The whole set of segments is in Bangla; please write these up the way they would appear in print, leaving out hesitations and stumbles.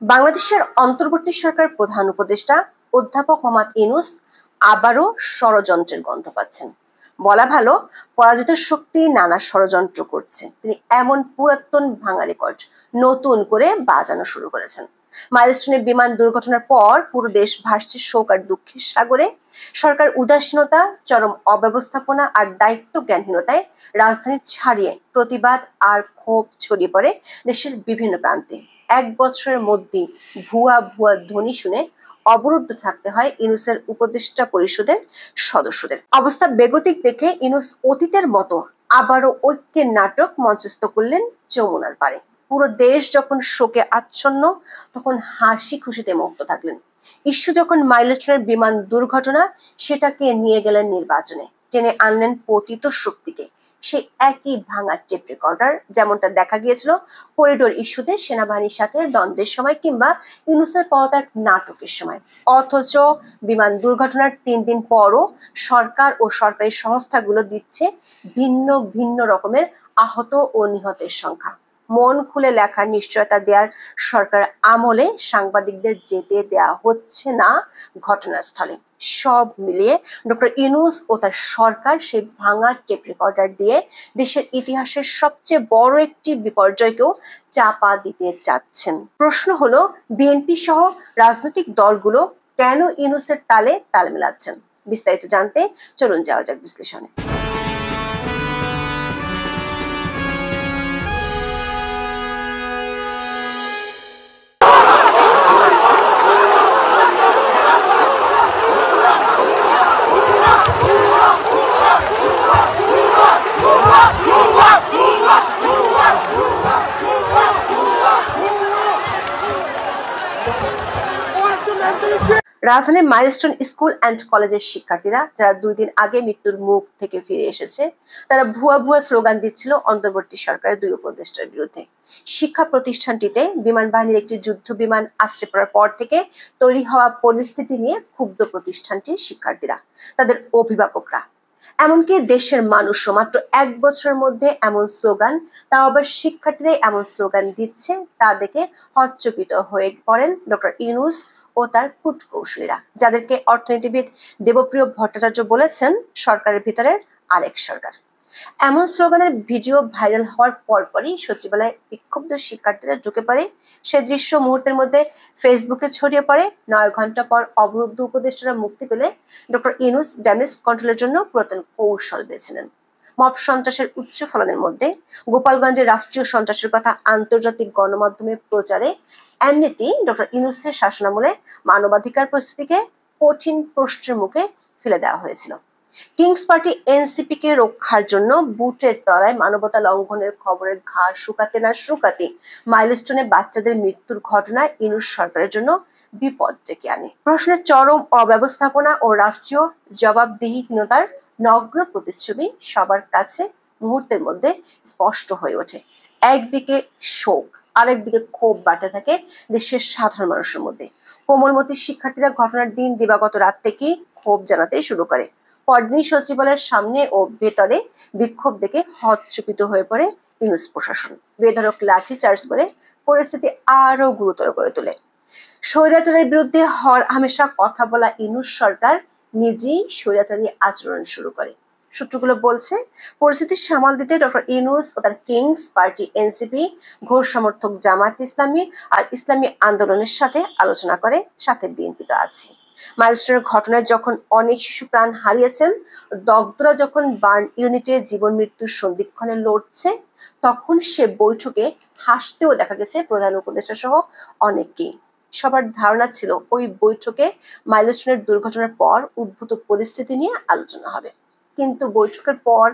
বাংলাদেশের অন্তর্বর্তী সরকার প্রধান উপদেষ্টা অধ্যাপক মোহাম্মদ ইউনূস আবারও ষড়যন্ত্রের গন্ধ পাচ্ছেন। বলা ভালো, পরাজিত শক্তি নানা ষড়যন্ত্র করছে। তিনি এমন পুরাতন ভাঙা রেকর্ড নতুন করে বাজানো শুরু করেছেন। মাইলস্টোনের বিমান দুর্ঘটনার পর পুরো দেশ ভাসছে শোক আর দুঃখের সাগরে। সরকার উদাসীনতা, চরম অব্যবস্থাপনা আর দায়িত্ব জ্ঞানহীনতায় রাজধানী ছাড়িয়ে প্রতিবাদ আর ক্ষোভ ছড়িয়ে পড়ে দেশের বিভিন্ন প্রান্তে। এক বছরের মধ্যেই ভুয়া ভুয়া ধ্বনি শুনে অবরুদ্ধ থাকতে হয় ইউনূসের উপদেষ্টা পরিষদের সদস্যদের। অবস্থা বেগতিক দেখে ইউনূস অতীতের মতো আবারও ঐক্যের নাটক মঞ্চস্থ করলেন যমুনার পাড়ে। পুরো দেশ যখন শোকে আচ্ছন্ন, তখন হাসি খুশিতে মুক্ত থাকলেন। ইস্যু যখন মাইলস্টোনের বিমান দুর্ঘটনা, সেটাকে নিয়ে গেলেন নির্বাচনে, টেনে আনলেন পতিত শক্তিকে। সেই একই ভাঙা টেপ রেকর্ডার, যেমনটা দেখা গিয়েছিল করিডোর ইস্যুতে সেনাবাহিনীর সাথে দ্বন্দ্বের সময় কিংবা ইউনূসের পদত্যাগ নাটকের সময়। অথচ বিমান দুর্ঘটনার 3 দিন পরও সরকার ও সরকারি সংস্থাগুলো দিচ্ছে ভিন্ন ভিন্ন রকমের আহত ও নিহতের সংখ্যা। মন খুলে লেখার নিশ্চয়তা দেওয়ার সরকার আমলে সাংবাদিকদের যেতে দেয়া হচ্ছে না ঘটনাস্থলে। সব মিলিয়ে ডক্টর ইউনূস ও তার সরকার সেই ভাঙা টেপ রেকর্ডার দিয়ে দেশের ইতিহাসের সবচেয়ে বড় একটি বিপর্যয়কেও চাপা দিতে চাচ্ছেন। প্রশ্ন হলো, বিএনপি সহ রাজনৈতিক দলগুলো কেন ইউনূসের তালে তাল মেলাচ্ছেন? বিস্তারিত জানতে চলুন যাওয়া যাক বিশ্লেষণে। রাজধানীর মাইলস্টোন স্কুল অ্যান্ড কলেজের শিক্ষার্থীরা, যারা 2 দিন আগে মৃত্যুর মুখ থেকে ফিরে এসেছে, তারা ভুয়া ভুয়া স্লোগান দিচ্ছিল অন্তর্বর্তী সরকারের 2 উপদেষ্টার বিরুদ্ধে। শিক্ষা প্রতিষ্ঠানটিতে বিমান বাহিনীর একটি যুদ্ধ বিমান আছড়ে পড়ার পর থেকে তৈরি হওয়া পরিস্থিতি নিয়ে ক্ষুব্ধ প্রতিষ্ঠানটির শিক্ষার্থীরা, তাদের অভিভাবকরা, এমনকি দেশের মানুষও মাত্র 1 বছরের মধ্যে এমন স্লোগান, তাও আবার শিক্ষার্থীরাই এমন স্লোগান দিচ্ছে, তা দেখে হতচকিত হয়ে পড়েন ডক্টর ইউনূস ও তার কূটকৌশলীরা, যাদেরকে অর্থনীতিবিদ দেবপ্রিয় ভট্টাচার্য বলেছেন সরকারের ভিতরের আরেক সরকার। এমন স্লোগানের ভিডিও ভাইরাল হওয়ার পরপরই সচিবালয়ে বিক্ষুব্ধ শিক্ষার্থীরা ঢুকে পড়ে। সে দৃশ্য মুহূর্তের মধ্যে ফেসবুকে ছড়িয়ে পড়ে। 9 ঘন্টা পর অবরুদ্ধ উপদেষ্টারা মুক্তি পেলে ডক্টর ইউনূস ড্যামেজ কন্ট্রোলের জন্য পুরাতন কৌশল বেছে নেন। মব সন্ত্রাসের উচ্চ ফলনের মধ্যে গোপালগঞ্জের রাষ্ট্রীয় সন্ত্রাসের কথা আন্তর্জাতিক গণমাধ্যমে প্রচারে এমনিতেই ডক্টর ইউনূসের শাসনামলে মানবাধিকার পরিস্থিতিকে কঠিন প্রশ্নের মুখে ফেলে দেওয়া হয়েছিল। কিংস পার্টি এনসিপি কে রক্ষার জন্য বুটের তলায় মানবতা লঙ্ঘনের খবরের ঘা শুকাতে না শুকাতে মাইলস্টোনে বাচ্চাদের মৃত্যুর ঘটনায় ইউনূস সরকারের জন্য বিপদ ডেকে আনে। প্রশ্নের চরম অব্যবস্থাপনা ও রাষ্ট্রীয় জবাবদিহিহীনতার নগ্ন প্রতিচ্ছবি সবার কাছে মুহূর্তের মধ্যে স্পষ্ট হয়ে ওঠে। একদিকে শোক, আরেকদিকে ক্ষোভ বাড়তে থাকে দেশের সাধারণ মানুষের মধ্যে। কোমলমতি শিক্ষার্থীরা ঘটনার দিন দিবাগত রাত থেকেই ক্ষোভ জানাতে শুরু করে। পরদিন সচিবালয়ের সামনে ও ভেতরে বিক্ষোভ দেখে হতচকিত হয়ে পড়ে ইউনূস প্রশাসন। বেধড়ক লাঠি চার্জ করে পরিস্থিতি আরো গুরুতর করে তোলে। স্বৈরাচারের বিরুদ্ধে হর হামেশা কথা বলা ইউনূস সরকার নিজেই স্বৈরাচারী আচরণ শুরু করে। সূত্রগুলো বলছে, পরিস্থিতি সামাল দিতে ডক্টর ইউনূস ও তার কিংস পার্টি এনসিপি ঘোর সমর্থক জামায়াত ইসলামী আর ইসলামী আন্দোলনের সাথে আলোচনা করে, সাথে বিএনপি তো আছে। মাইলস্টোনের ঘটনায় যখন অনেক শিশু প্রাণ হারিয়েছেন, দগ্ধরা যখন বার্ন ইউনিটে জীবন মৃত্যুর সন্ধিক্ষণে লড়ছে, তখন সে বৈঠকে হাসতেও দেখা গেছে প্রধান উপদেষ্টা সহ অনেককেই। সবার ধারণা ছিল ওই বৈঠকে মাইলস্টোনের দুর্ঘটনার পর উদ্ভূত পরিস্থিতি নিয়ে আলোচনা হবে। কিন্তু বৈঠকের পর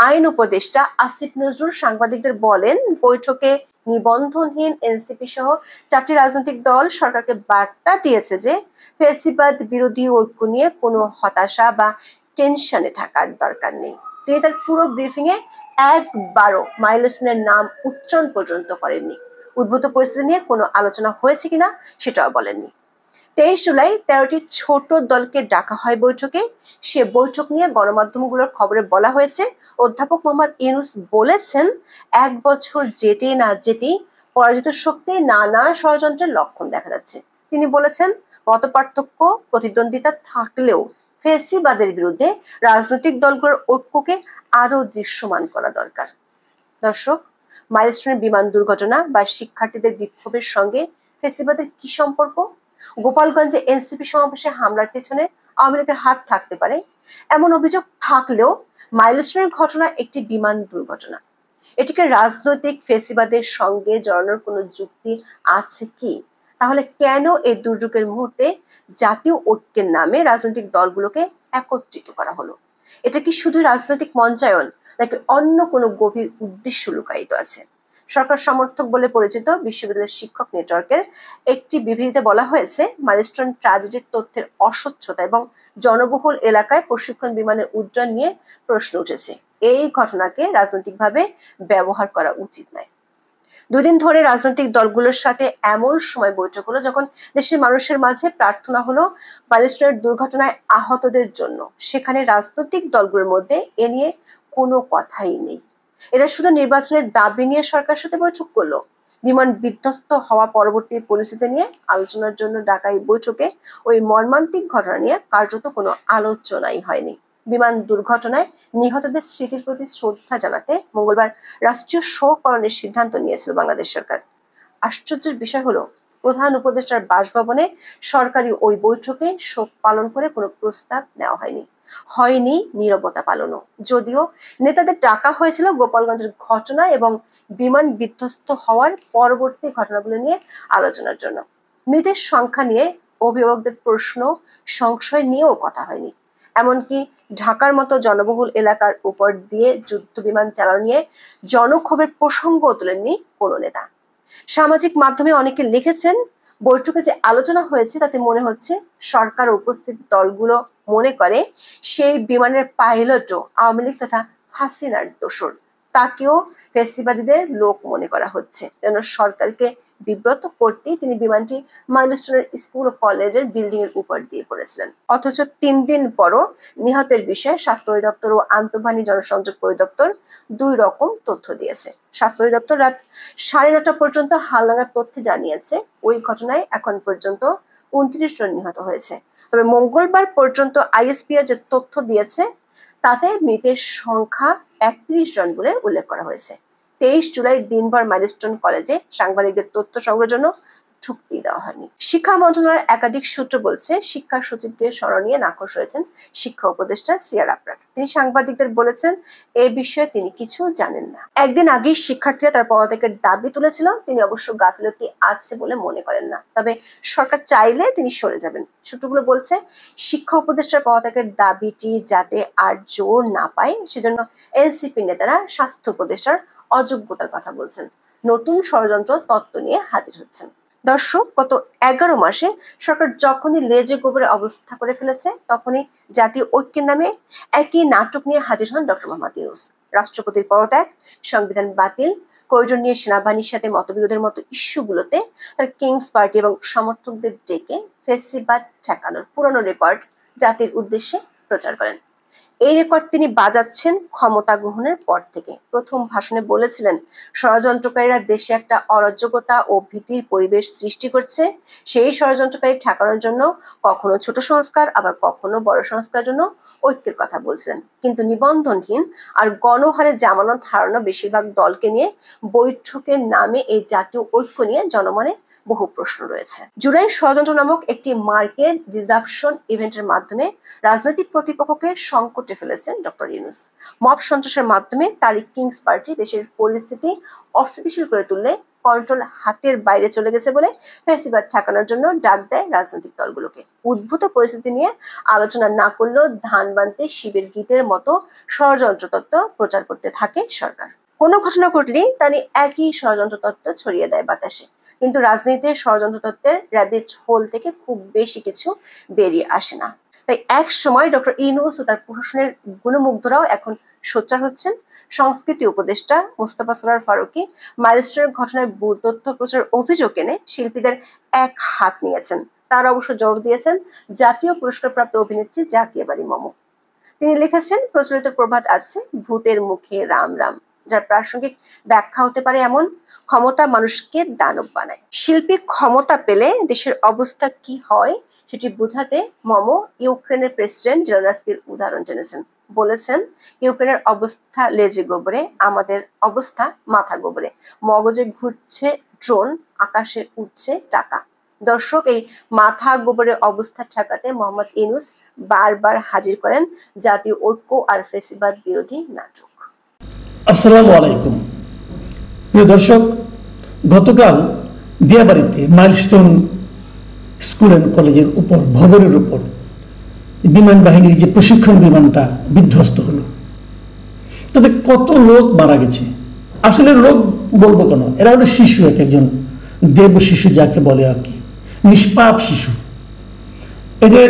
আইন উপদেষ্টা আসিফ নজরুল সাংবাদিকদের বলেন, বৈঠকে নিবন্ধনহীন এনসিপি সহ 4টি রাজনৈতিক দল সরকারকে বার্তা দিয়েছে যে ফ্যাসিবাদ বিরোধী ঐক্য নিয়ে কোনো হতাশা বা টেনশনে থাকার দরকার নেই। তিনি তার পুরো ব্রিফিং এ একবারও মাইলস্টোনের নাম উচ্চারণ পর্যন্ত করেননি। উদ্ভূত পরিস্থিতি নিয়ে কোনো আলোচনা হয়েছে কিনা সেটাও বলেননি। 23 জুলাই 13টি ছোট দলকে ডাকা হয় বৈঠকে। সে বৈঠক নিয়ে গণমাধ্যমগুলোর খবরে বলা হয়েছে, অধ্যাপক মোহাম্মদ ইউনূস বলেছেন, 1 বছর যেতে না যেতেই পরাজিত শক্তি নানা ষড়যন্ত্রের লক্ষণ দেখা যাচ্ছে। তিনি বলেছেন, মতপার্থক্য প্রতিদ্বন্দ্বিতা থাকলেও ফেসিবাদের বিরুদ্ধে রাজনৈতিক দলগুলোর ঐক্যকে আরো দৃশ্যমান করা দরকার। দর্শক, মাইলস্টোনের বিমান দুর্ঘটনা বা শিক্ষার্থীদের বিক্ষোভের সঙ্গে ফেসিবাদের কি সম্পর্ক? গোপালগঞ্জে এনসিপি সমাবেশে হামলার পেছনে আওয়ামী লীগের হাত থাকতে পারে এমন অভিযোগ থাকলেও মাইলস্টোনের ঘটনা একটি বিমান দুর্ঘটনা। এটিকে রাজনৈতিক ফেসিবাদের সঙ্গে জড়ানোর কোনো যুক্তি আছে কি? তাহলে কেন এই দুর্যোগের মুহূর্তে জাতীয় ঐক্যের নামে রাজনৈতিক দলগুলোকে একত্রিত করা হলো? এটা কি শুধু রাজনৈতিক মঞ্চায়ন, নাকি অন্য কোনো গভীর উদ্দেশ্য লুকায়িত আছে? সরকার সমর্থক বলে পরিচিত বিশ্ববিদ্যালয়ের শিক্ষক নেটওয়ার্কের একটি বিবৃতিতে বলা হয়েছে, মাইলস্টোন ট্র্যাজেডির তথ্যের অস্বচ্ছতা এবং জনবহুল এলাকায় প্রশিক্ষণ বিমানের উড্ডয়ন নিয়ে প্রশ্ন উঠেছে। এই ঘটনাকে রাজনৈতিকভাবে ব্যবহার করা উচিত নয়। দুদিন ধরে রাজনৈতিক দলগুলোর সাথে এমন সময় বৈঠক হলো যখন দেশের মানুষের মাঝে প্রার্থনা হলো মাইলস্টোনের দুর্ঘটনায় আহতদের জন্য। সেখানে রাজনৈতিক দলগুলোর মধ্যে এ নিয়ে কোনো কথাই নেই। এরা শুধু নির্বাচনের দাবি নিয়ে সরকারের সাথে বৈঠক করলো। বিমান বিধ্বস্ত হওয়া পরবর্তী পরিস্থিতি নিয়ে আলোচনার জন্য ডাকা এই বৈঠকে ওই মর্মান্তিক ঘটনা নিয়ে কার্যত কোনো আলোচনাই হয়নি। বিমান দুর্ঘটনায় নিহতদের স্মৃতির প্রতি শ্রদ্ধা জানাতে মঙ্গলবার রাষ্ট্রীয় শোক পালনের সিদ্ধান্ত নিয়েছিল বাংলাদেশ সরকার। আশ্চর্যের বিষয় হলো, প্রধান উপদেষ্টার বাসভবনে সরকারি ওই বৈঠকে শোক পালন করে কোনো প্রস্তাব নেওয়া হয়নি নীরবতা পালনও। যদিও নেতাদের ডাকা হয়েছিল গোপালগঞ্জের ঘটনা এবং বিমান বিধ্বস্ত হওয়ার পরবর্তী ঘটনাগুলো নিয়ে আলোচনার জন্য। মৃতের সংখ্যা নিয়ে অভিভাবকদের প্রশ্ন সংশয় নিয়েও কথা হয়নি। এমনকি ঢাকার মতো জনবহুল এলাকার উপর দিয়ে যুদ্ধ বিমান চালানো নিয়ে জনক্ষোভের প্রসঙ্গ তোলেননি কোনো নেতা। সামাজিক মাধ্যমে অনেকে লিখেছেন, বৈঠকে যে আলোচনা হয়েছে তাতে মনে হচ্ছে সরকার উপস্থিত দলগুলো মনে করে সেই বিমানের পাইলটও আওয়ামী লীগ তথা হাসিনার দোসর। তাকেও ফেসিবাদীদের লোক মনে করা হচ্ছে। যেন সরকারকে বিব্রত করতেই তিনি বিমানটি মাইলস্টোনের স্কুল ও কলেজের বিল্ডিং এর উপর দিয়ে পড়েছিলেন। অথচ 3 দিন পরও নিহতের বিষয়ে স্বাস্থ্য অধিদপ্তর ও আন্তঃবাহিনী জনসংযোগ পরিদপ্তর দুই রকম তথ্য দিয়েছে। স্বাস্থ্য অধিদপ্তর রাত 9:30 পর্যন্ত হালনাগাদ তথ্যে জানিয়েছে ওই ঘটনায় এখন পর্যন্ত 29 জন নিহত হয়েছে। তবে মঙ্গলবার পর্যন্ত আইএসপিআর যে তথ্য দিয়েছে তাতে মৃতের সংখ্যা 31 জন বলে উল্লেখ করা হয়েছে। 23 জুলাই দিনভর মাইলস্টোন কলেজে সাংবাদিকদের তথ্য সংগ্রহের জন্য ঢুকতে দেওয়া হয়নি। শিক্ষা মন্ত্রণালয়ের একাধিক সূত্র বলছে, শিক্ষা সচিবকে স্মরণীয় নাকচ হয়েছেন শিক্ষা উপদেষ্টা সিয়ার আফরান। তিনি সাংবাদিকদের বলেছেন, এ বিষয়ে তিনি কিছু জানেন না। একদিন আগে শিক্ষার্থীরা তার পদত্যাগের দাবি তুলেছিল। তিনি অবশ্য গাফিলতি আছে বলে মনে করেন না, তবে সরকার চাইলে তিনি সরে যাবেন। সূত্রগুলো বলছে, শিক্ষা উপদেষ্টার পদত্যাগের দাবিটি যাতে আর জোর না পায় সেজন্য এনসিপি নেতারা স্বাস্থ্য উপদেষ্টার অযোগ্যতার কথা বলছেন, নতুন ষড়যন্ত্র তত্ত্ব নিয়ে হাজির হচ্ছেন। দর্শক, গত 11 মাসে সরকার যখনই লেজে গোবরে অবস্থা করে ফেলেছে তখনই জাতীয় ঐক্যের নামে একই নাটক নিয়ে হাজির হন ডক্টর মোহাম্মদ ইউনূস। রাষ্ট্রপতির পদত্যাগ, সংবিধান বাতিল, প্রয়োজন নিয়ে সেনাবাহিনীর সাথে মতবিরোধের মতো ইস্যুগুলোতে তার কিংস পার্টি এবং সমর্থকদের ডেকে ফেসিবাদ ঠেকানোর পুরনো রেকর্ড জাতির উদ্দেশ্যে প্রচার করেন। এই রেকর্ড তিনি বাজাচ্ছেন ক্ষমতা গ্রহণের পর থেকে। প্রথম ভাষণে বলেছিলেন, ষড়যন্ত্রকারীরা দেশে একটা অরাজকতা ও ভীতির পরিবেশ সৃষ্টি করছে। সেই ষড়যন্ত্রকারী ঠেকানোর জন্য কখনো ছোট সংস্কার, আবার কখনো বড় সংস্কারের জন্য ঐক্যের কথা বলছিলেন। কিন্তু নিবন্ধনহীন আর গণহারে জামানত হারানো বেশিরভাগ দলকে নিয়ে বৈঠকের নামে এই জাতীয় ঐক্য নিয়ে জনমনে বহু প্রশ্ন রয়েছে। জুলাই ষড়যন্ত্র নামক একটি মার্কেট ডিসরাপশন ইভেন্টের মাধ্যমে রাজনৈতিক প্রতিপক্ষকে সংকটে ফেলেছেন ডক্টর ইউনূস। মব সন্ত্রাসের মাধ্যমে তার কিংস পার্টি দেশের পরিস্থিতি অস্থিতিশীল করে তুললে কন্ট্রোল হাতের বাইরে চলে গেছে বলে ফেসিবাদ ঠেকানোর জন্য ডাক দেয় রাজনৈতিক দলগুলোকে। উদ্ভূত পরিস্থিতি নিয়ে আলোচনা না করলেও ধান বানতে শিবের গীতের মতো ষড়যন্ত্র তত্ত্ব প্রচার করতে থাকে সরকার। কোনো ঘটনা ঘটলেই তা নিয়ে একই ষড়যন্ত্র তত্ত্ব ছড়িয়ে দেয় বাতাসে। কিন্তু রাজনীতিতে ষড়যন্ত্র তত্ত্বের র্যাবিট হোল থেকে খুব বেশি কিছু বেরিয়ে আসে না। তাই এক সময় ডক্টর ইউনূস ও তার প্রশাসনের গুণমুগ্ধরাও এখন সোচ্চার হচ্ছেন। সংস্কৃতি উপদেষ্টা মোস্তফা সরোয়ার ফারুকী মাইলস্টোনের ঘটনায় ভুল তথ্য প্রচারের অভিযোগ এনে শিল্পীদের এক হাত নিয়েছেন। তার অবশ্য জবাব দিয়েছেন জাতীয় পুরস্কারপ্রাপ্ত অভিনেত্রী জাকিয়া বারী মম। তিনি লিখেছেন, প্রচলিত প্রবাদ আছে, ভূতের মুখে রাম রাম। যার প্রাসঙ্গিক ব্যাখ্যা হতে পারে এমন: ক্ষমতা মানুষকে দানব বানায়। শিল্পী ক্ষমতা পেলে দেশের অবস্থা কি হয় সেটি বোঝাতে মমো ইউক্রেনের প্রেসিডেন্ট জেলেনস্কির উদাহরণ টেনেছেন। বলেছেন, ইউক্রেনের অবস্থা লেজে গোবরে, আমাদের অবস্থা মাথা গোবরে। মগজে ঘুরছে ড্রোন, আকাশে উঠছে টাকা। দর্শক, এই মাথা গোবরের অবস্থা ঠেকাতে মোহাম্মদ ইউনূস বারবার হাজির করেন জাতীয় ঐক্য আর ফ্যাসিবাদ বিরোধী নাটক। আসসালামু আলাইকুম প্রিয় দর্শক, গতকাল দিয়াবাড়িতে মাইলস্টোন স্কুল অ্যান্ড কলেজের উপর, ভবনের উপর বিমান বাহিনীর যে প্রশিক্ষণ বিমানটা বিধ্বস্ত হলো, তাতে কত লোক মারা গেছে। আসলে লোক বলবো কেন, এরা হলো শিশু, একজন দেব শিশু যাকে বলে আর কি, নিষ্পাপ শিশু। এদের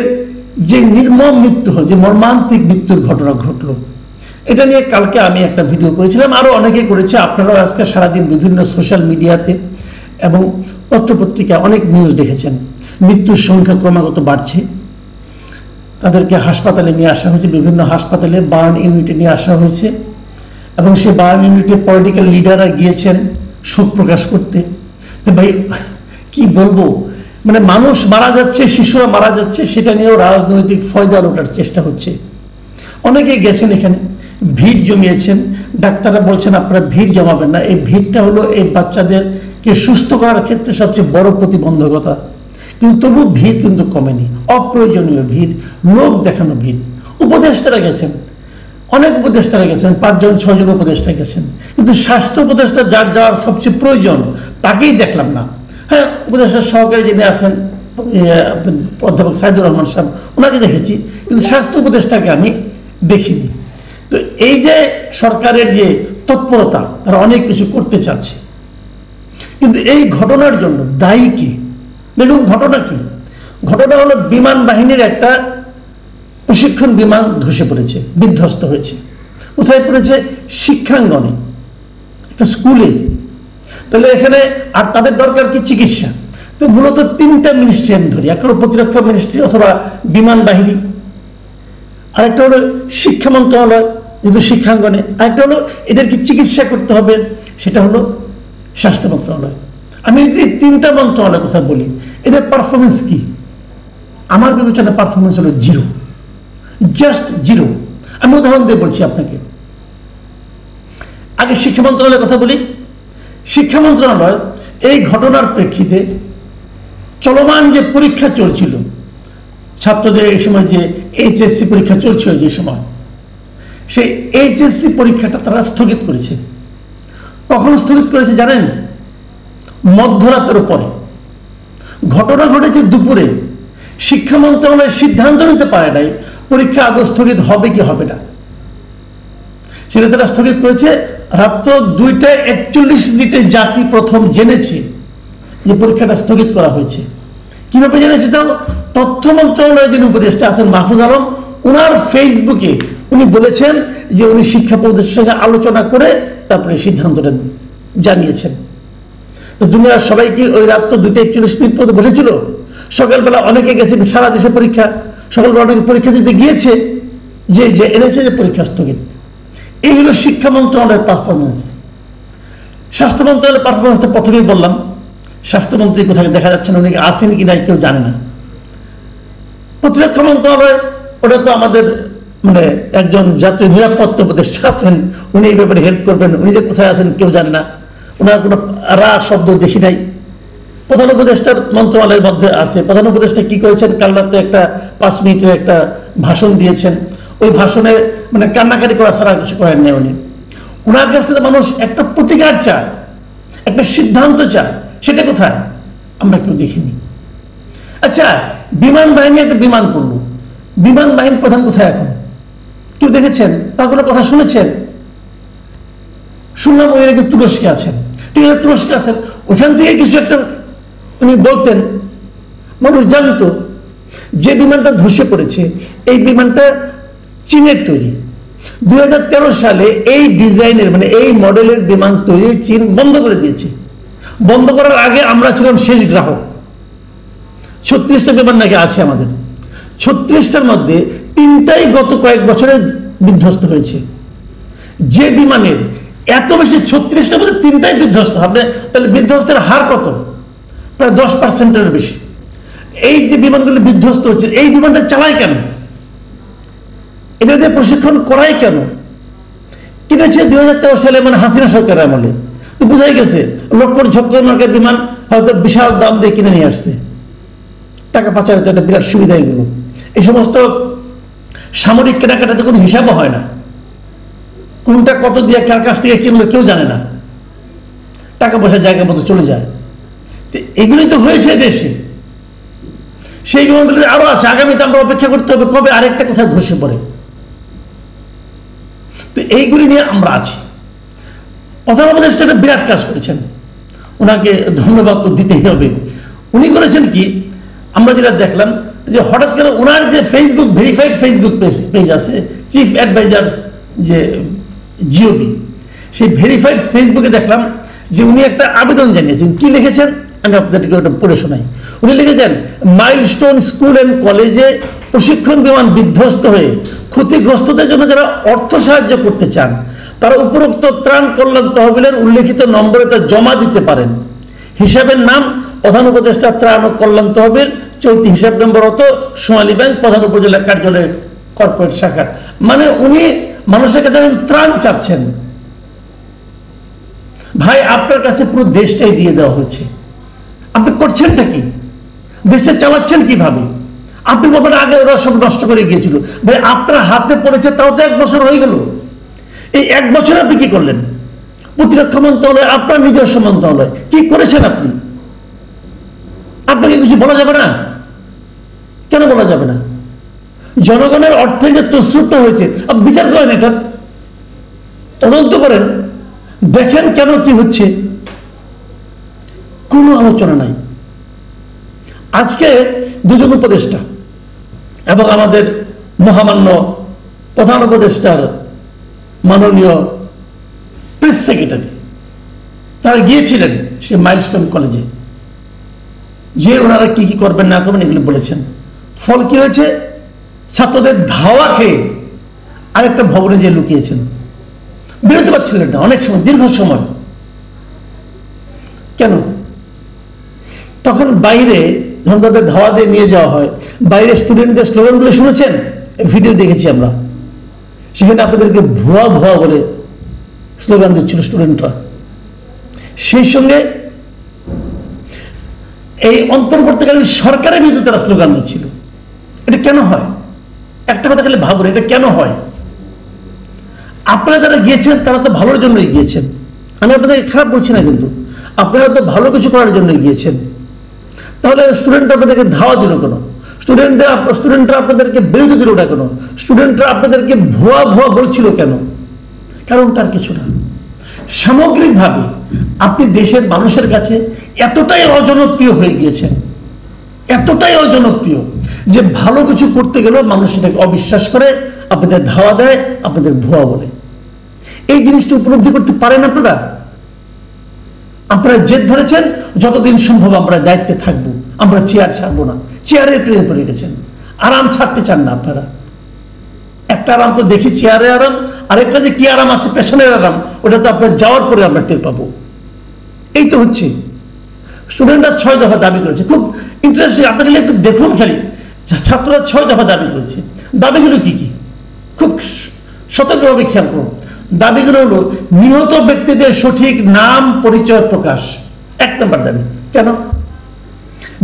যে নির্মম মৃত্যু হল, যে মর্মান্তিক মৃত্যুর ঘটনা ঘটলো, এটা নিয়ে কালকে আমি একটা ভিডিও করেছিলাম, আরো অনেকে করেছে। আপনারাও আজকে সারাদিন বিভিন্ন সোশ্যাল মিডিয়াতে এবং পত্রপত্রিকা অনেক নিউজ দেখেছেন। মৃত্যুর সংখ্যা ক্রমাগত বাড়ছে। তাদেরকে হাসপাতালে নিয়ে আসা হয়েছে, বিভিন্ন হাসপাতালে বার্ন ইউনিটে নিয়ে আসা হয়েছে, এবং সে বার্ন ইউনিটে পলিটিক্যাল লিডাররা গিয়েছেন শোক প্রকাশ করতে। তো ভাই কি বলবো, মানে মানুষ মারা যাচ্ছে, শিশুরা মারা যাচ্ছে, সেটা নিয়েও রাজনৈতিক ফয়দা লোটার চেষ্টা হচ্ছে। অনেকে গেছেন, এখানে ভিড় জমিয়েছেন। ডাক্তাররা বলছেন আপনারা ভিড় জমাবেন না। এই ভিড়টা হলো এই বাচ্চাদেরকে সুস্থ করার ক্ষেত্রে সবচেয়ে বড় প্রতিবন্ধকতা। কিন্তু তবু ভিড় কিন্তু কমেনি, অপ্রয়োজনীয় ভিড়, লোক দেখানো ভিড়। উপদেষ্টারা গেছেন, অনেক উপদেষ্টারা গেছেন, 5 জন 6 জন উপদেষ্টা গেছেন, কিন্তু স্বাস্থ্য উপদেষ্টা যার যাওয়ার সবচেয়ে প্রয়োজন তাকেই দেখলাম না। হ্যাঁ, উপদেষ্টার সহকারী যিনি আছেন অধ্যাপক সাইদুর রহমান সাহেব, ওনাকে দেখেছি, কিন্তু স্বাস্থ্য উপদেষ্টাকে আমি দেখিনি। তো এই যে সরকারের যে তৎপরতা, তারা অনেক কিছু করতে চাচ্ছে, কিন্তু এই ঘটনার জন্য দায়ী কি? দেখুন ঘটনা কি। ঘটনা হলো বিমান বাহিনীর একটা প্রশিক্ষণ বিমান ধসে পড়েছে, বিধ্বস্ত হয়েছে। কোথায় পড়েছে? শিক্ষাঙ্গনে, একটা স্কুলে। তাহলে এখানে আর তাদের দরকার কি? চিকিৎসা। তো মূলত 3টা মিনিস্ট্রি আমি ধরি, একটা হলো প্রতিরক্ষা মিনিস্ট্রি অথবা বিমান বাহিনী, আরেকটা হলো শিক্ষা মন্ত্রণালয় যেহেতু শিক্ষাঙ্গনে, আরেকটা হলো এদেরকে চিকিৎসা করতে হবে, সেটা হলো স্বাস্থ্য মন্ত্রণালয়। আমি এই 3টা মন্ত্রণালয়ের কথা বলি, এদের পারফরমেন্স কি? আমার বিবেচনা পারফরমেন্স হলো জিরো, জাস্ট জিরো। আমি উদাহরণ দিয়ে বলছি আপনাকে। আগে শিক্ষা মন্ত্রণালয়ের কথা বলি। শিক্ষা মন্ত্রণালয় এই ঘটনার প্রেক্ষিতে চলমান যে পরীক্ষা চলছিল ছাত্রদের, এই সময় যে এইচএসসি পরীক্ষা চলছিল, যে সময় সেই এইচএসসি পরীক্ষাটা তারা স্থগিত করেছে। কখন স্থগিত করেছে জানেন? মধ্যরাতের পরে। ঘটনা ঘটেছে দুপুরে। শিক্ষা মন্ত্রণালয় সিদ্ধান্ত নিতে পারে নাই পরীক্ষা আদৌ স্থগিত হবে কি হবে না। সেটা তারা স্থগিত করেছে রাত্র 2:41 জাতি প্রথম জেনেছে যে পরীক্ষাটা স্থগিত করা হয়েছে। কিভাবে জেনেছে? তাও তথ্য মন্ত্রণালয়ের যিনি উপদেষ্টা আছেন মাহফুজ আলম, ওনার ফেসবুকে উনি বলেছেন যে উনি শিক্ষা উপদেষ্টার সঙ্গে আলোচনা করে তারপরে সিদ্ধান্তটা জানিয়েছেন। তো দুনিয়ার সবাই কি ওই রাত 2:41 পর্যন্ত বসেছিল? সকালবেলা অনেকে গেছে, সারা দেশে পরীক্ষা, সকালবেলা অনেকে পরীক্ষা দিতে গিয়েছে, যে এনেছে যে পরীক্ষা স্থগিত। এই হলো শিক্ষা মন্ত্রণালয়ের পারফরমেন্স। স্বাস্থ্য মন্ত্রণালয়ের পারফরমেন্সটা প্রথমেই বললাম। স্বাস্থ্যমন্ত্রী কোথায় দেখা যাচ্ছে না, উনি আসেন কি নাই কেউ জানে না। প্রতিরক্ষা মন্ত্রণালয়, ওটা তো আমাদের মানে একজন জাতীয় নিরাপত্তা উপদেষ্টা আছেন, উনি এই ব্যাপারে হেল্প করবেন। উনি যে কোথায় আছেন কেউ জানে না, ওনার কোনো রা শব্দ দেখি নাই। প্রধান উপদেষ্টার মন্ত্রণালয়ের মধ্যে আছে। প্রধান উপদেষ্টা কি করেছেন? কাল রাতে একটা 5 মিনিটের একটা ভাষণ দিয়েছেন। ওই ভাষণে মানে কান্নাকাটি করা ছাড়া কিছু করেন না উনি। ওনার কাছ থেকে মানুষ একটা প্রতিকার চায়, একটা সিদ্ধান্ত চায়, সেটা কোথায়? আমরা কেউ দেখিনি। আচ্ছা, বিমান বাহিনী একটা বিমান করলো, বিমান বাহিনীর প্রধান কোথায় এখন? কেউ দেখেছেন? তার কোনো কথা শুনেছেন? শুনলাম ওই নাকি তুরস্কে আছেন। ঠিক আছে, তুরস্কে আছেন, ওখান থেকে কিছু একটা উনি বলতেন, মানুষ জানতো যে বিমানটা ধসে পড়েছে এই বিমানটা চীনের তৈরি। 2013 সালে এই ডিজাইনের মানে এই মডেলের বিমান তৈরি চীন বন্ধ করে দিয়েছে। বন্ধ করার আগে আমরা ছিলাম শেষ গ্রাহক। 36টা বিমান নাকি আছে আমাদের। 36টার মধ্যে 3টাই গত কয়েক বছরে বিধ্বস্ত হয়েছে। যে বিমানের এত বেশি, 36টার মধ্যে 3টাই বিধ্বস্ত। আপনি তাহলে বিধ্বস্তের হার কত? প্রায় 10%-এর বেশি। এই যে বিমানগুলো বিধ্বস্ত হচ্ছে, এই বিমানটা চালায় কেন? এটা দিয়ে প্রশিক্ষণ করাই কেন? কিনেছে 2013 সালে, মানে হাসিনা সরকার আমলে। তো বোঝাই গেছে লক্কর ঝক্কর মার্কের বিমান হয়তো বিশাল দাম দিয়ে কিনে নিয়ে আসছে। টাকা পাচারের তো একটা বিরাট সুবিধা এগুলো। এই সমস্ত সামরিক কেনাকাটাতে কোনো হিসাবও হয় না, কোনটা কত দিয়ে কার কাছ থেকে কিনলো কেউ জানে না, টাকা পয়সা জায়গা মতো চলে যায়। এগুলোই তো হয়েছে দেশে। সেই বিমানগুলো আরো আছে, আগামীতে আমরা অপেক্ষা করতে হবে কবে আরেকটা কোথায় ধসে পড়ে। তো এইগুলি নিয়ে আমরা আছি। প্রধান উপদেষ্টা একটা বিরাট কাজ করেছেন, ওনাকে ধন্যবাদ তো দিতেই হবে। উনি করেছেন কি, আমরা যেটা দেখলাম যে হঠাৎ করে ওনার যে ফেসবুক ভেরিফাইড ফেসবুক পেজ আছে, চিফ অ্যাডভাইজার্স যে জিওবি, সেই ভেরিফাইড ফেসবুকে দেখলাম যে উনি একটা আবেদন জানিয়েছেন। কি লিখেছেন আমি আপনাদেরকে ওটা পড়ে শোনাই। উনি লিখেছেন, মাইলস্টোন স্কুল অ্যান্ড কলেজে প্রশিক্ষণ বিমান বিধ্বস্ত হয়ে ক্ষতিগ্রস্তদের জন্য যারা অর্থ সাহায্য করতে চান তারা উপরোক্ত ত্রাণ কল্যাণ তহবিলের উল্লেখিত নম্বরে তা জমা দিতে পারেন। হিসাবের নাম প্রধান উপদেষ্টা ত্রাণ ও কল্যাণ তহবিল, চলতি হিসাব নম্বর হতো সোনালী ব্যাংক, প্রধান উপজেলা কার্যালয়, কর্পোরেট শাখা। মানে উনি মানুষের কাছে ত্রাণ চাচ্ছেন। ভাই আপনার কাছে পুরো দেশটাই দিয়ে দেওয়া হচ্ছে, আপনি করছেনটা কি? দেশটা চালাচ্ছেন কিভাবে? আপনি ব্যাপারে আগে ওরা সব নষ্ট করে গিয়েছিল। ভাই আপনার হাতে পড়েছে তাও তো 1 বছর হয়ে গেল। এই 1 বছর আপনি কি করলেন? প্রতিরক্ষা মন্ত্রণালয়, আপনার নিজস্ব মন্ত্রণালয়, কি করেছেন আপনি? আপনাকে কিছু বলা যাবে না? কেন বলা যাবে না? জনগণের অর্থে যে তসরুপটা হয়েছে আপনি বিচার করেন, এটা তদন্ত করেন, দেখেন কেন কি হচ্ছে। কোনো আলোচনা নাই। আজকে দুজন উপদেষ্টা এবং আমাদের মহামান্য প্রধান উপদেষ্টার মাননীয় প্রেস সেক্রেটারি তারা গিয়েছিলেন সে মাইলস্টোন কলেজে, যে ওনারা কি কি করবেন না করবেন এগুলো বলেছেন। ফল কি হয়েছে? ছাত্রদের ধাওয়া খেয়ে আরেকটা ভবনে যে লুকিয়েছেন, বেরোতে পারছিলেন না অনেক সময়, দীর্ঘ সময়। কেন? তখন বাইরে যখন তাদের ধাওয়া দিয়ে নিয়ে যাওয়া হয়, বাইরে স্টুডেন্টদের স্লোগানগুলো শুনেছেন, ভিডিও দেখেছি আমরা, সেখানে আপনাদেরকে ভুয়া ভুয়া বলে স্লোগান দিচ্ছিল স্টুডেন্টরা। সেই সঙ্গে এই অন্তর্বর্তীকালীন সরকারের বিরুদ্ধে তারা স্লোগান দিচ্ছিল। এটা কেন হয়? একটা কথা খালি ভাবুন, এটা কেন হয়? আপনারা যারা গিয়েছেন তারা তো ভালোর জন্যই গিয়েছেন, আমি আপনাদেরকে খারাপ বলছি না, কিন্তু আপনারা তো ভালো কিছু করার জন্যই গিয়েছেন। তাহলে স্টুডেন্টরা আপনাদেরকে ধাওয়া দিল কেন? স্টুডেন্টরা আপনাদেরকে বিরোধী দিল না কেন? স্টুডেন্টরা আপনাদেরকে ভুয়া ভুয়া বলছিল কেন? কারণটার কিছু না। সামগ্রিকভাবে আপনি দেশের মানুষের কাছে এতটাই অজনপ্রিয় হয়ে গিয়েছেন, এতটাই অজনপ্রিয় যে ভালো কিছু করতে গেলেও মানুষ এটাকে অবিশ্বাস করে, আপনাদের ধাওয়া দেয়, আপনাদের ভুয়া বলে। এই জিনিসটা উপলব্ধি করতে পারেন আপনারা? আপনারা জেদ ধরেছেন যতদিন সম্ভব আমরা দায়িত্বে থাকবো, আমরা চেয়ার ছাড়বো না। চেয়ারে প্রেমে পড়ে গেছেন, আরাম ছাড়তে চান না আপনারা। একটা আরাম তো দেখি চেয়ারে আরাম, আরেকটা যে কি আরাম আছে পেছনের আরাম, ওটা তো আপনার যাওয়ার পরে আমরা টের পাবো। এই তো হচ্ছে। স্টুডেন্টরা 6 দফা দাবি করেছে, খুব ইন্টারেস্টিং। আপনাকে একটু দেখুন খালি, ছাত্ররা 6 দফা দাবি করেছে। দাবিগুলো কি কি খুব সতর্কভাবে খেয়াল করুন। দাবিগুলো হলো নিহত ব্যক্তিদের সঠিক নাম পরিচয় প্রকাশ, 1 নম্বর দাবি। কেন?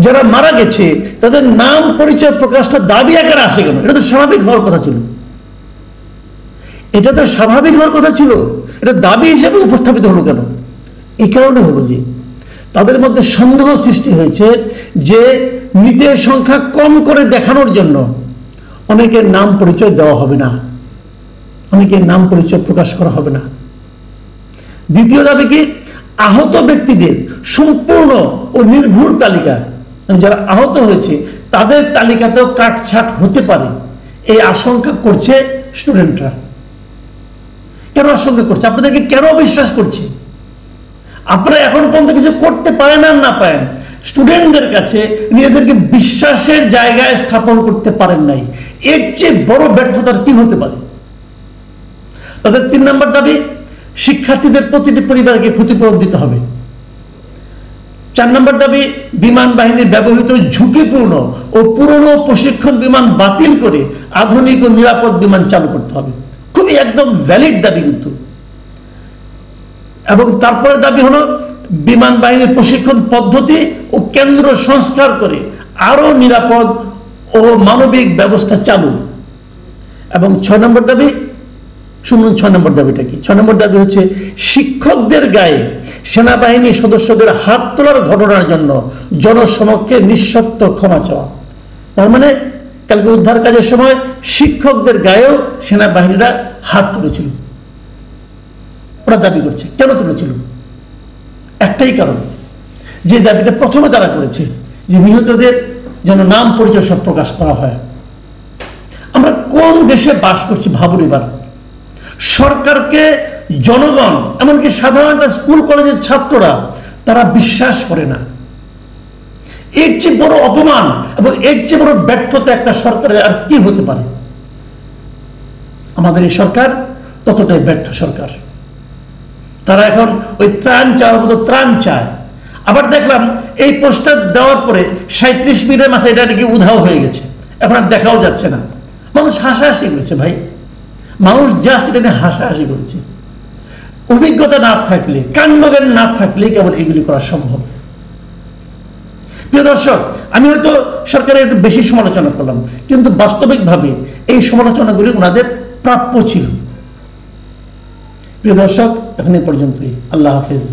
যারা মারা গেছে তাদের নাম পরিচয় প্রকাশটা দাবি আকারে আসে কেন? এটা তো স্বাভাবিক হওয়ার কথা ছিল, এটা তো স্বাভাবিক হওয়ার কথা ছিল, এটা দাবি হিসেবে উপস্থাপিত হলো কেন? এই কারণে হলো যে তাদের মধ্যে সন্দেহ সৃষ্টি হয়েছে যে মৃতের সংখ্যা কম করে দেখানোর জন্য অনেকের নাম পরিচয় দেওয়া হবে না, অনেকের নাম পরিচয় প্রকাশ করা হবে না। দ্বিতীয় দাবি কি? আহত ব্যক্তিদের সম্পূর্ণ ও নির্ভুল তালিকা, যারা আহত হয়েছে তাদের তালিকাতেও কাটছাট হতে পারে, এই আশঙ্কা করছে স্টুডেন্টরা। কেন আশঙ্কা করছে? আপনাদেরকে কেন বিশ্বাস করছে? আপনারা এখন পর্যন্ত কিছু করতে পারেন আর না পারেন, স্টুডেন্টদের কাছে নিজেদেরকে বিশ্বাসের জায়গায় স্থাপন করতে পারেন নাই। এর চেয়ে বড় ব্যর্থতার কি হতে পারে? তাদের 3 নম্বর দাবি, শিক্ষার্থীদের প্রতিটি পরিবারকে ক্ষতিপূরণ দিতে হবে। 4 নম্বর দাবি, বিমান বাহিনীর ব্যবহৃত ঝুঁকিপূর্ণ ও পুরনো প্রশিক্ষণ বিমান বাতিল করে আধুনিক ও নিরাপদ বিমান চালু করতে হবে। খুবই একদম ভ্যালিড দাবি কিন্তু। এবং তারপরে দাবি হলো বিমান বাহিনীর প্রশিক্ষণ পদ্ধতি ও কেন্দ্র সংস্কার করে আরো নিরাপদ ও মানবিক ব্যবস্থা চালু। এবং 6 নম্বর দাবি, শুনুন 6 নম্বর দাবিটা কি। 6 নম্বর দাবি হচ্ছে শিক্ষকদের গায়ে সেনাবাহিনী সদস্যদের হাত তোলার ঘটনার জন্য জনসমক্ষে নিঃশর্ত ক্ষমা চাওয়া। তার মানে কালকে উদ্ধার কাজের সময় শিক্ষকদের গায়েও সেনাবাহিনীরা হাত তুলেছিল। ওরা দাবি করছে, কেন তুলেছিল? একটাই কারণ, যে দাবিটা প্রথমে তারা করেছে যে নিহতদের যেন নাম পরিচয় সব প্রকাশ করা হয়। আমরা কোন দেশে বাস করছি ভাবুন এবার। সরকারকে জনগণ, এমনকি সাধারণ স্কুল কলেজের ছাত্ররা তারা বিশ্বাস করে না। এর চেয়ে বড় অপমান এবং এর চেয়ে বড় ব্যর্থতা একটা সরকারের আর কি হতে পারে? আমাদের এই সরকার ততটাই ব্যর্থ সরকার। তারা এখন ওই ত্রাণ চাওয়ার মতো ত্রাণ চায়। আবার দেখলাম এই পোস্টার দেওয়ার পরে 37 মিনিটের মাথায় এটা নাকি উধাও হয়ে গেছে, এখন আর দেখাও যাচ্ছে না। মানুষ হাসাহাসি করেছে ভাই, মানুষ জাস্ট এটা নিয়ে হাসাহাসি করেছে। অভিজ্ঞতা না থাকলে, কাণ্ডজ্ঞান না থাকলে কেবল এগুলি করা সম্ভব। প্রিয় দর্শক, আমি হয়তো সরকারের একটু বেশি সমালোচনা করলাম, কিন্তু বাস্তবিকভাবে এই সমালোচনাগুলি ওনাদের প্রাপ্য ছিল। প্রিয় দর্শক, এখন এই পর্যন্তই। আল্লাহ হাফেজ।